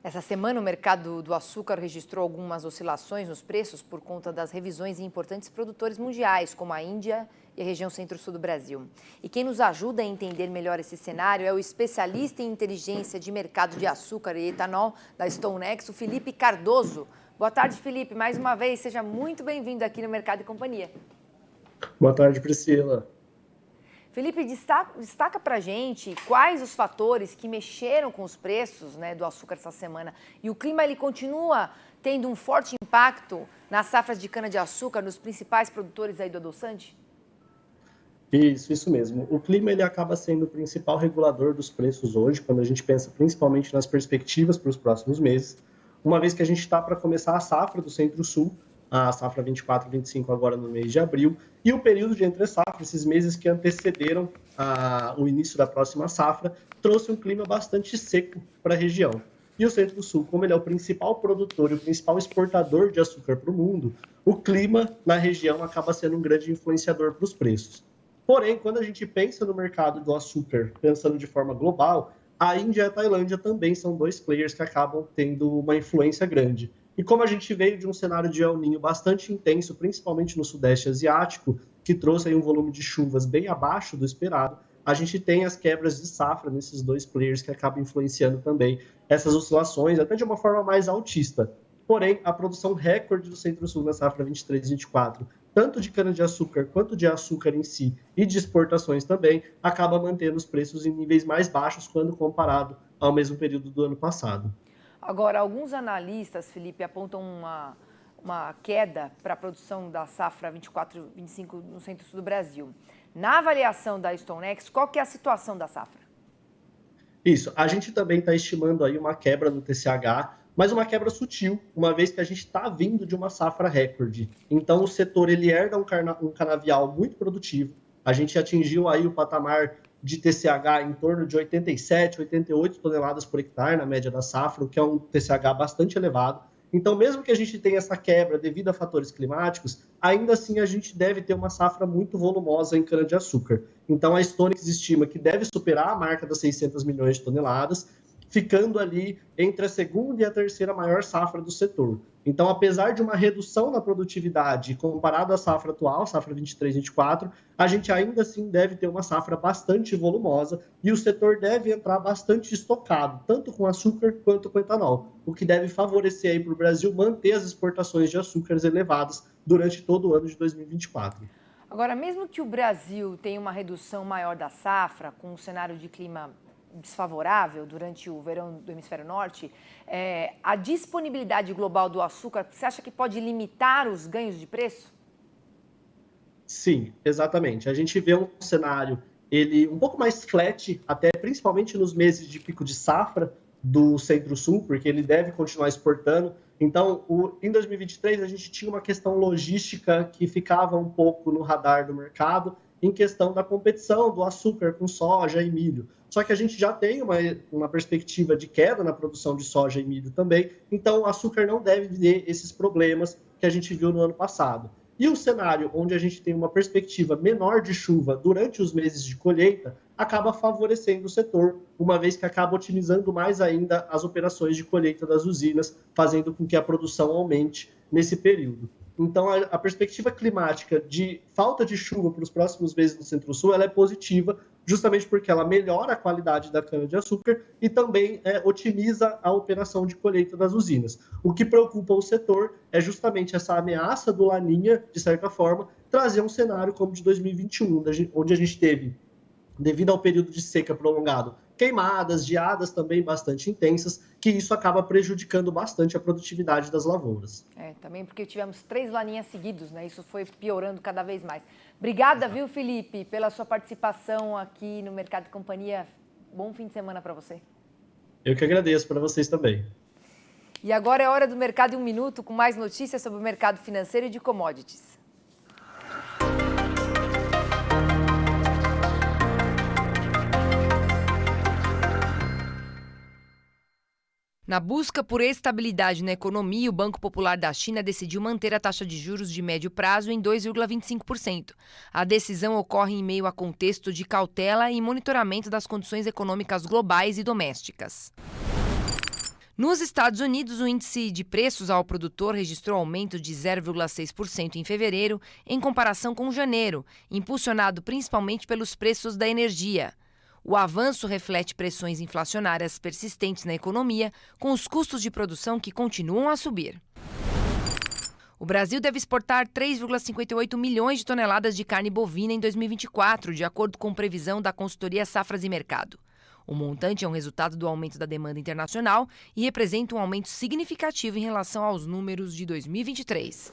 Essa semana, o mercado do açúcar registrou algumas oscilações nos preços por conta das revisões em importantes produtores mundiais, como a Índia e a região centro-sul do Brasil. E quem nos ajuda a entender melhor esse cenário é o especialista em inteligência de mercado de açúcar e etanol da StoneX, o Felipe Cardoso. Boa tarde, Felipe. Mais uma vez, seja muito bem-vindo aqui no Mercado e Companhia. Boa tarde, Priscila. Felipe, destaca para a gente quais os fatores que mexeram com os preços, do açúcar essa semana. E o clima ele continua tendo um forte impacto nas safras de cana-de-açúcar nos principais produtores aí do adoçante? Isso mesmo. O clima ele acaba sendo o principal regulador dos preços hoje, quando a gente pensa principalmente nas perspectivas para os próximos meses, uma vez que a gente está para começar a safra do Centro-Sul, a safra 24 e 25 agora no mês de abril, e o período de entre-safra, esses meses que antecederam o início da próxima safra, trouxe um clima bastante seco para a região. E o Centro-Sul, como ele é o principal produtor e o principal exportador de açúcar para o mundo, o clima na região acaba sendo um grande influenciador para os preços. Porém, quando a gente pensa no mercado do açúcar, pensando de forma global, a Índia e a Tailândia também são dois players que acabam tendo uma influência grande. E como a gente veio de um cenário de El Niño bastante intenso, principalmente no Sudeste Asiático, que trouxe aí um volume de chuvas bem abaixo do esperado, a gente tem as quebras de safra nesses dois players que acabam influenciando também essas oscilações, até de uma forma mais altista. Porém, a produção recorde do Centro-Sul na safra 23 e 24, tanto de cana-de-açúcar quanto de açúcar em si e de exportações também, acaba mantendo os preços em níveis mais baixos quando comparado ao mesmo período do ano passado. Agora, alguns analistas, Felipe, apontam uma queda para a produção da safra 24-25 no centro-sul do Brasil. Na avaliação da StoneX, qual que é a situação da safra? Isso, a gente também está estimando aí uma quebra no TCH, mas uma quebra sutil, uma vez que a gente está vindo de uma safra recorde. Então, o setor ele herda um canavial muito produtivo. A gente atingiu aí o patamar de TCH em torno de 87, 88 toneladas por hectare na média da safra, o que é um TCH bastante elevado. Então, mesmo que a gente tenha essa quebra devido a fatores climáticos, ainda assim a gente deve ter uma safra muito volumosa em cana-de-açúcar. Então, a StoneX estima que deve superar a marca das 600 milhões de toneladas, ficando ali entre a segunda e a terceira maior safra do setor. Então, apesar de uma redução na produtividade comparado à safra atual, safra 23 e 24, a gente ainda assim deve ter uma safra bastante volumosa e o setor deve entrar bastante estocado, tanto com açúcar quanto com etanol, o que deve favorecer aí para o Brasil manter as exportações de açúcares elevadas durante todo o ano de 2024. Agora, mesmo que o Brasil tenha uma redução maior da safra, com um cenário de clima desfavorável durante o verão do hemisfério norte, a disponibilidade global do açúcar, você acha que pode limitar os ganhos de preço? Sim, exatamente. A gente vê um cenário ele um pouco mais flat, até principalmente nos meses de pico de safra do Centro-Sul, porque ele deve continuar exportando. Então, em 2023, a gente tinha uma questão logística que ficava um pouco no radar do mercado, em questão da competição do açúcar com soja e milho. Só que a gente já tem uma perspectiva de queda na produção de soja e milho também, então o açúcar não deve ter esses problemas que a gente viu no ano passado. E o cenário onde a gente tem uma perspectiva menor de chuva durante os meses de colheita acaba favorecendo o setor, uma vez que acaba otimizando mais ainda as operações de colheita das usinas, fazendo com que a produção aumente nesse período. Então, a perspectiva climática de falta de chuva para os próximos meses no Centro-Sul ela é positiva, justamente porque ela melhora a qualidade da cana-de-açúcar e também otimiza a operação de colheita das usinas. O que preocupa o setor é justamente essa ameaça do Laninha, de certa forma, trazer um cenário como de 2021, onde a gente teve, devido ao período de seca prolongado, queimadas, geadas também bastante intensas, que isso acaba prejudicando bastante a produtividade das lavouras. Também porque tivemos 3 laninhas seguidos, né? Isso foi piorando cada vez mais. Obrigada, viu, Felipe, pela sua participação aqui no Mercado e Companhia. Bom fim de semana para você. Eu que agradeço, para vocês também. E agora é hora do Mercado em um Minuto, com mais notícias sobre o mercado financeiro e de commodities. Na busca por estabilidade na economia, o Banco Popular da China decidiu manter a taxa de juros de médio prazo em 2,25%. A decisão ocorre em meio a contexto de cautela e monitoramento das condições econômicas globais e domésticas. Nos Estados Unidos, o índice de preços ao produtor registrou aumento de 0,6% em fevereiro, em comparação com janeiro, impulsionado principalmente pelos preços da energia. O avanço reflete pressões inflacionárias persistentes na economia, com os custos de produção que continuam a subir. O Brasil deve exportar 3,58 milhões de toneladas de carne bovina em 2024, de acordo com previsão da consultoria Safras e Mercado. O montante é um resultado do aumento da demanda internacional e representa um aumento significativo em relação aos números de 2023.